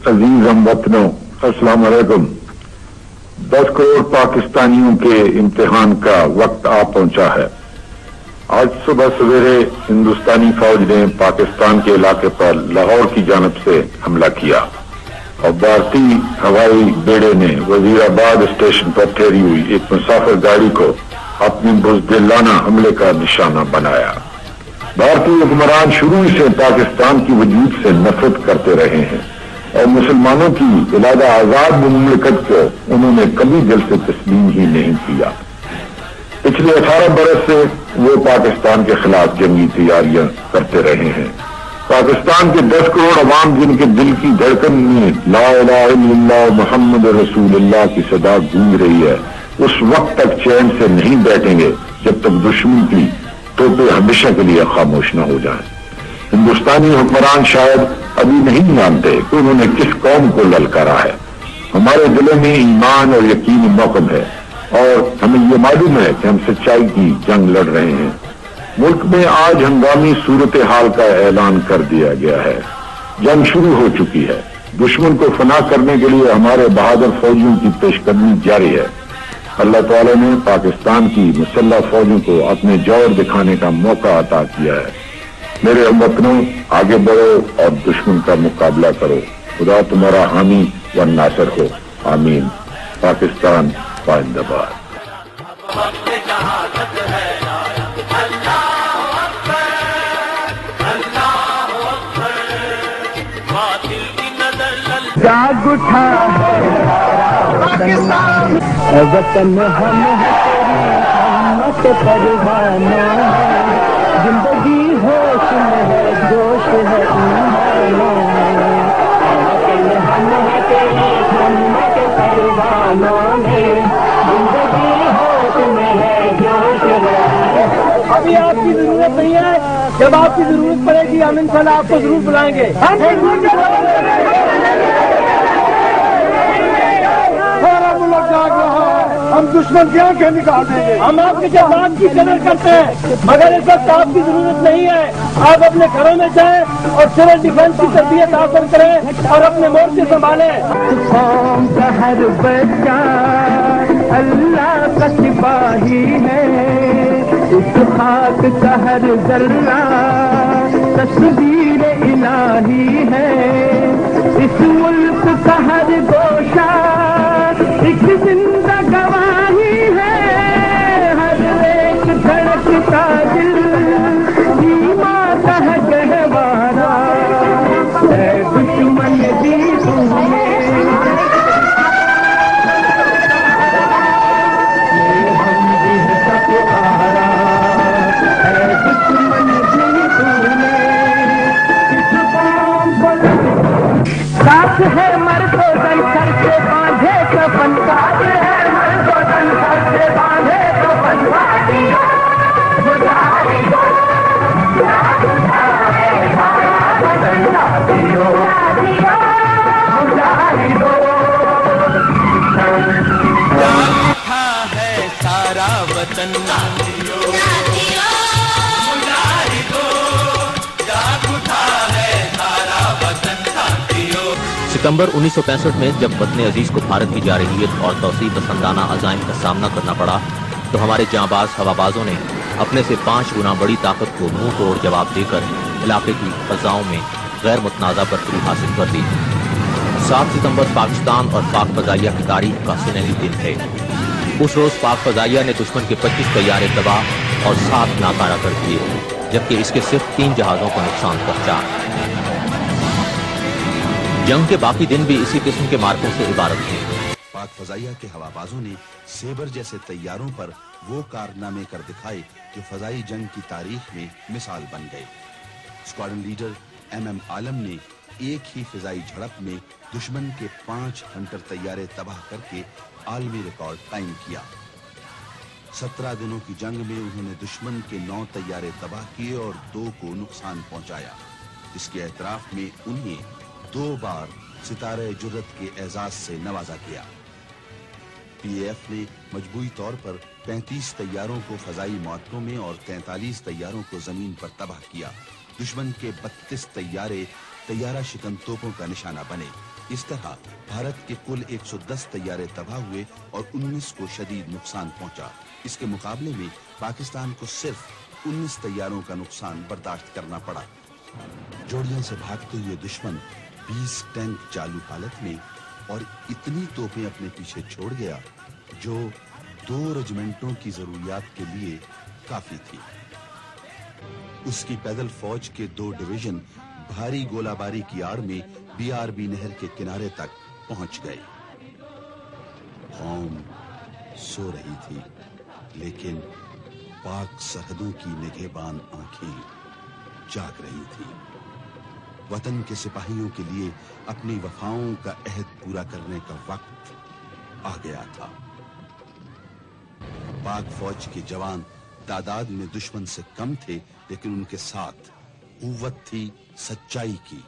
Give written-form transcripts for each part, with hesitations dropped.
अजीज हम वतनों, अस्सलाम वालेकुम। 10 करोड़ पाकिस्तानियों के इम्तिहान का वक्त आ पहुंचा है। आज सुबह सवेरे हिंदुस्तानी फौज ने पाकिस्तान के इलाके पर लाहौर की जानब से हमला किया और भारतीय हवाई बेड़े ने वजीराबाद स्टेशन पर ठहरी हुई एक मुसाफिर गाड़ी को अपनी बुज़दिलाना हमले का निशाना बनाया। भारतीय हुक्मरान शुरू से पाकिस्तान की वजूद से नफरत करते रहे हैं और मुसलमानों की इलादा आजाद मुमलिकत को उन्होंने कभी दिल से तस्लीम ही नहीं किया। पिछले 18 बरस से वो पाकिस्तान के खिलाफ जंगी तैयारियां करते रहे हैं। पाकिस्तान के 10 करोड़ अवाम जिनके दिल की धड़कन में ला इलाहा इल्लल्लाह मुहम्मद रसूलुल्लाह की सदा गूंज रही है, उस वक्त तक चैन से नहीं बैठेंगे जब तक दुश्मन की तोपे हमेशा के लिए खामोश न हो जाएं। हिंदुस्तानी हुक्मरान शायद अभी नहीं जानते कि उन्होंने किस कौम को ललकारा है। हमारे दिलों में ईमान और यकीन मौकम है और हमें ये मालूम है कि हम सच्चाई की जंग लड़ रहे हैं। मुल्क में आज हंगामी सूरत हाल का ऐलान कर दिया गया है। जंग शुरू हो चुकी है। दुश्मन को फना करने के लिए हमारे बहादुर फौजियों की पेशकदमी जारी है। अल्लाह ताला ने पाकिस्तान की मुसल्लह फौजों को अपने जौहर दिखाने का मौका अता किया है। मेरे हमवतनों, आगे बढ़ो और दुश्मन का मुकाबला करो। खुदा तुम्हारा हामी व नासर हो। आमीन। पाकिस्तान जिंदाबाद। जाग उठा पाकिस्तान वतन हम है परवाना, जिंदगी होश में है, जोश है हम है तेरी हिम्मत परवानों में, जिंदगी होश में है, जोश है। अभी आपकी जरूरत नहीं है, जब आपकी जरूरत पड़ेगी हम इंशाल्लाह आपको जरूर बुलाएंगे। हम दुश्मन की आंखें निकाल देंगे। हम आपके जज्बात की कदर करते हैं, मगर इस वक्त आपकी जरूरत नहीं है। आप अपने घरों में जाएं और सिविल डिफेंस की तरबियत हासिल करें और अपने मोर्चे संभालें। कौम का हर बच्चा अल्लाह का सिपाही है, इस खाक का हर जर्रा तस्वीर इलाही है, इस मुल्क का हर गोशा एक जिंदा गवाही है, हर एक धड़कता दिल ईमान का है गहवारा, है दुश्मन दी तूने हम भी सब आरा, है दुश्मन दी तूने किस कौम को साथ है मर को दल करके बांधे कफन, साथ है मर को दल करके बांधे कफन, मुजाहिद है सारा वतन, सितंबर 1965 में जब वतन अजीज को भारत की जारहियत और तौसीफ पसंदाना अज़ाइम का सामना करना पड़ा तो हमारे जांबाज हवाबाजों ने अपने से 5 गुना बड़ी ताकत को मुंह तोड़ जवाब देकर इलाके की फजाओं में गैर मुतनाज़ा बरतरी हासिल कर दी। 7 सितंबर पाकिस्तान और पाक फजाइया की तारीख का सुनहरी दिन है। उस रोज पाक फजाइया ने दुश्मन के 25 तैयारे तबाह और 7 नाकारा कर दिए, जबकि इसके सिर्फ 3 जहाजों को नुकसान पहुंचा। जंग के बाकी दिन भी इसी किस्म के मार्कों से इबारत थे। पाक फजाइया के हवाबाजों ने सेबर जैसे तैयारों पर वो कारनामे कर दिखाए जो फजाई जंग की तारीख में मिसाल बन गए। स्क्वाड्रन लीडर MM आलम ने एक ही फिजाई झड़प में दुश्मन के 5 हंटर तैयारे तबाह करके आलमी रिकॉर्ड कायम किया। 17 दिनों की जंग में उन्होंने दुश्मन के 9 तैयारे तबाह किए और 2 को नुकसान पहुंचाया। इसके एतराफ में उन्हें 2 बार सितारे जुर्रत के एजाज से नवाजा गया। PAF ने मजबूरी तौर पर 35 तैयारों को फजाई मौतों में और 43 तैयारों को जमीन पर तबाह किया। दुश्मन के 32 तैयारे तैयारा शिकन तोपों का निशाना बने। اس طرح بھارت کے کل 110 طیارے تباہ ہوئے اور 19 کو شدید نقصان پہنچا۔ اس کے مقابلے میں پاکستان کو صرف 19 طیاروں کا نقصان برداشت کرنا پڑا۔ جوڑیاں سے بھاگتے ہوئے دشمن 20 ٹینک چالو حالت میں اور اتنی توپیں اپنے پیچھے چھوڑ گیا جو 2 رجمنٹوں کی ضروریات کے لیے کافی تھی۔ اس کی پیدل فوج کے 2 ڈویژن بھاری گولہ باری کی آڑ میں BRB نہر کے کنارے تک پہنچ گئے۔ قوم سو رہی تھی لیکن پاک سرحدوں کی نگہبان آنکھیں جاگ رہی تھی۔ وطن کے سپاہیوں کے لیے اپنی وفاؤں کا عہد پورا کرنے کا وقت آ گیا تھا۔ پاک فوج کے جوان تعداد میں دشمن سے کم تھے لیکن ان کے ساتھ قوت تھی سچائی کی،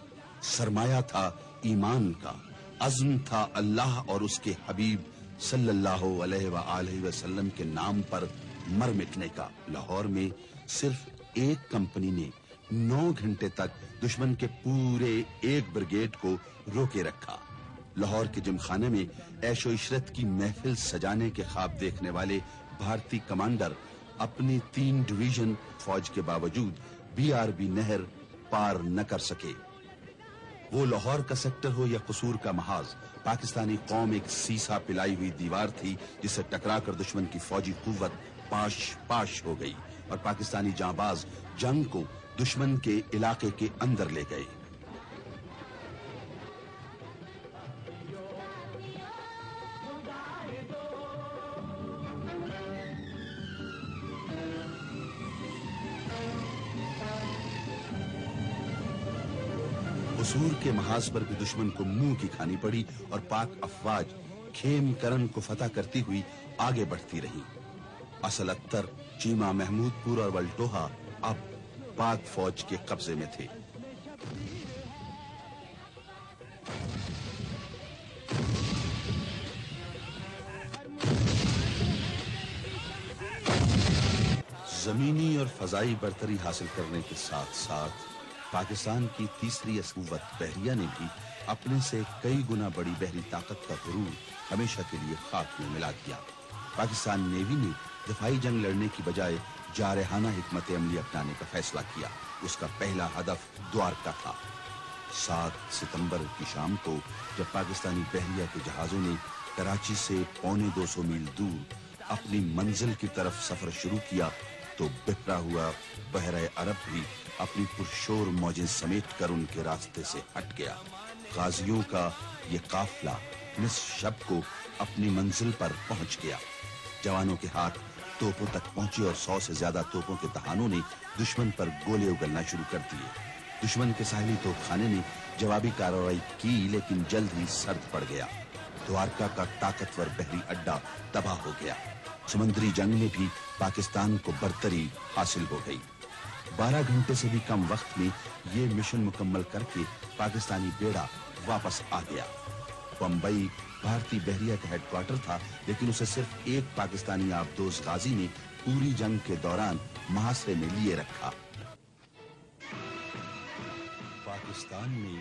سرمایہ تھا ایمان کا، عزم تھا اللہ اور اس کے حبیب صلی اللہ علیہ وآلہ وسلم کے نام پر مر مٹنے کا۔ لاہور میں صرف ایک کمپنی نے 9 گھنٹے تک دشمن کے پورے ایک بریگیڈ کو روکے رکھا۔ لاہور کے جم خانے میں عیش و عشرت کی محفل سجانے کے خواب دیکھنے والے بھارتی کمانڈر اپنی 3 ڈویژن فوج کے باوجود BRB نہر پار نہ کر سکے۔ وہ لاہور کا سیکٹر ہو یا قصور کا محاذ، پاکستانی قوم ایک سیسا پلائی ہوئی دیوار تھی جسے ٹکرا کر دشمن کی فوجی قوت پاش پاش ہو گئی اور پاکستانی جانباز جنگ کو دشمن کے علاقے کے اندر لے گئے۔ قصور کے محاذ پر بھی دشمن کو منہ کی کھانی پڑی اور پاک افواج کھیم کرن کو فتح کرتی ہوئی آگے بڑھتی رہی۔ اصل اتر، چیمہ محمود پور اور ولٹوہا اب پاک فوج کے قبضے میں تھے۔ زمینی اور فضائی برتری حاصل کرنے کے ساتھ ساتھ پاکستان کی تیسری قوت بحریہ نے بھی اپنے سے کئی گنا بڑی بحری طاقت کا غرور ہمیشہ کے لیے خاک میں ملا دیا۔ پاکستان نیوی نے دفاعی جنگ لڑنے کی بجائے جارحانہ حکمت عملی اپنانے کا فیصلہ کیا۔ اس کا پہلا ہدف دوارکا تھا۔ 7 ستمبر کی شام کو جب پاکستانی بحریہ کے جہازوں نے کراچی سے 250 میل دور اپنی منزل کی طرف سفر شروع کیا تو بکھرا ہوا بحرہ عرب بھی اپنی پرشور موجیں سمیٹ کر ان کے راستے سے ہٹ گیا۔ غازیوں کا یہ قافلہ نصف شب کو اپنی منزل پر پہنچ گیا۔ جوانوں کے ہاتھ توپوں تک پہنچے اور 100 سے زیادہ توپوں کے دہانوں نے دشمن پر گولے اگلنا شروع کر دیے۔ دشمن کے ساحلی توپ خانے نے جوابی کارروائی کی لیکن جلد ہی سرد پڑ گیا۔ دوارکا کا طاقتور بحری اڈا تباہ ہو گیا۔ سمندری جنگ میں بھی پاکستان کو برتری حاصل ہو گئی۔ 12 گھنٹے سے بھی کم وقت میں یہ مشن مکمل کر کے پاکستانی بیڑا واپس آ گیا۔ بمبئی بھارتی بحریہ کا ہیڈ کوارٹر تھا لیکن اسے صرف ایک پاکستانی آبدوز غازی نے پوری جنگ کے دوران محاصرے میں لیے رکھا۔ پاکستان نے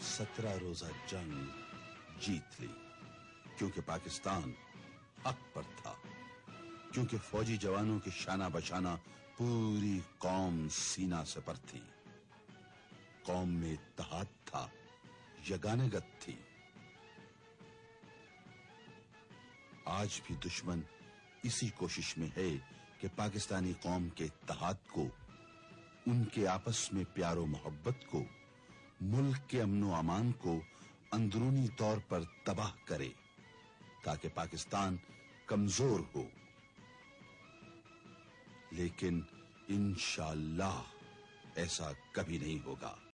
17 روزہ جنگ جیت لی کیونکہ پاکستان حق پر تھا، کیونکہ فوجی جوانوں کے شانہ بشانہ پوری قوم سینہ سپر تھی۔ قوم میں اتحاد تھا، یگانگت تھی۔ آج بھی دشمن اسی کوشش میں ہے کہ پاکستانی قوم کے اتحاد کو، ان کے آپس میں پیار و محبت کو، ملک کے امن و امان کو اندرونی طور پر تباہ کرے تاکہ پاکستان کمزور ہو۔ لیکن انشاءاللہ ایسا کبھی نہیں ہوگا۔